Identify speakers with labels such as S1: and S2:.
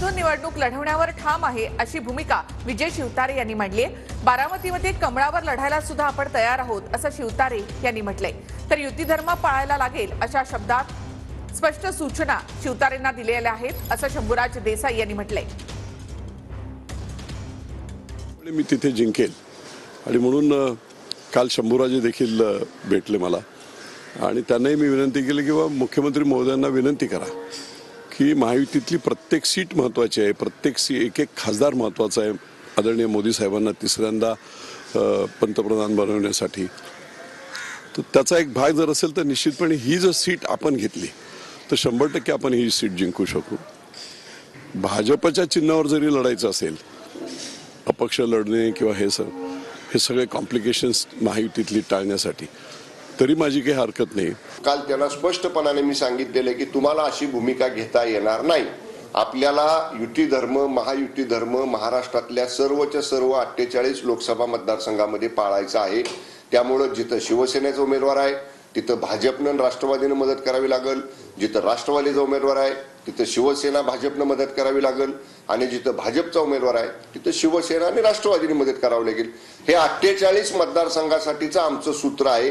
S1: भाजपमधून निवडणूक लढवण्यावर ठाम आहे अशी भूमिका विजय शिवतारे यांनी मांडली आहे। बारामतीमध्ये कमळावर लढायला सुद्धा आपण तयार आहोत असं शिवतारे यांनी म्हटलंय। तर युती धर्म पाळायला लागेल अशा शब्दात स्पष्ट सूचना शिवतारेंना दिलेल्या आहेत असं शंभूराज देसाई यांनी म्हटलंय।
S2: मी तिथे जिंकेल आणि म्हणून काल शंभूराजे देखील भेटले मला आणि त्यांनाही मी विनंती केली की मुख्यमंत्री महोदयांना विनंती करा की महायुतीतली प्रत्येक सीट महत्त्वाची आहे, प्रत्येक एक एक खासदार महत्त्वाचा आहे आदरणीय मोदी साहेबांना तिसऱ्यांदा पंतप्रधान बनवण्यासाठी। तर त्याचा एक भाग जर असेल तर निश्चितपणे ही जर सीट आपण घेतली तर 100% आपण ही सीट जिंकू शकू। भाजपच्या चिन्हावर जरी लढायचं असेल, अपक्ष लढणे किंवा हे सगळे कॉम्प्लिकेशन्स महायुतीतली टाळण्यासाठी तरी माझी काही हरकत नाही।
S3: काल त्यांना स्पष्टपणाने मी सांगितलेले की तुम्हाला अशी भूमिका घेता येणार नाही। आपल्याला युती धर्म महायुती धर्म महाराष्ट्रातल्या सर्वच्या सर्व 48 लोकसभा मतदारसंघामध्ये पाळायचा आहे। त्यामुळे जिथं शिवसेनेचा उमेदवार आहे तिथं भाजपनं राष्ट्रवादीनं मदत करावी लागेल, जिथं राष्ट्रवादीचा उमेदवार आहे तिथं शिवसेना भाजपनं मदत करावी लागेल आणि जिथं भाजपचा उमेदवार आहे तिथं शिवसेना आणि राष्ट्रवादीने मदत करावी लागेल। हे 48 मतदारसंघासाठीचं आमचं सूत्र आहे।